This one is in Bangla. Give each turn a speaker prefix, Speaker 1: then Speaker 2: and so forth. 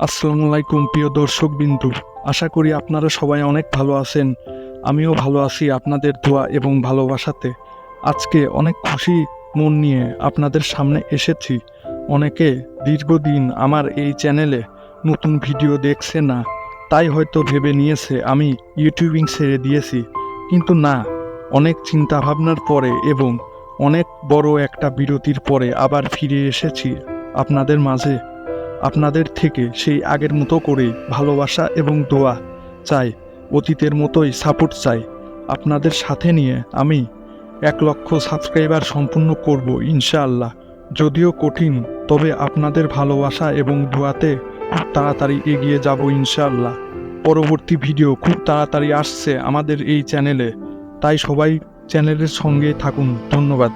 Speaker 1: আসসালামু আলাইকুম প্রিয় দর্শকবিন্দু। আশা করি আপনারা সবাই অনেক ভালো আছেন। আমিও ভালো আছি আপনাদের দোয়া এবং ভালোবাসাতে। আজকে অনেক খুশি মন নিয়ে আপনাদের সামনে এসেছি। অনেকে দীর্ঘদিন আমার এই চ্যানেলে নতুন ভিডিও দেখছে না, তাই হয়তো ভেবে নিয়েছে আমি ইউটিউবিং ছেড়ে দিয়েছি। কিন্তু না, অনেক চিন্তা ভাবনার পরে এবং অনেক বড় একটা বিরতির পরে আবার ফিরে এসেছি আপনাদের মাঝে। আপনাদের থেকে সেই আগের মতো করেই ভালোবাসা এবং দোয়া চাই, অতীতের মতোই সাপোর্ট চাই। আপনাদের সাথে নিয়ে আমি 1 লক্ষ সাবস্ক্রাইবার সম্পূর্ণ করব ইনশাআল্লাহ। যদিও কঠিন, তবে আপনাদের ভালোবাসা এবং দোয়াতে খুব তাড়াতাড়ি এগিয়ে যাব ইনশাআল্লাহ। পরবর্তী ভিডিও খুব তাড়াতাড়ি আসছে আমাদের এই চ্যানেলে, তাই সবাই চ্যানেলের সঙ্গে থাকুন। ধন্যবাদ।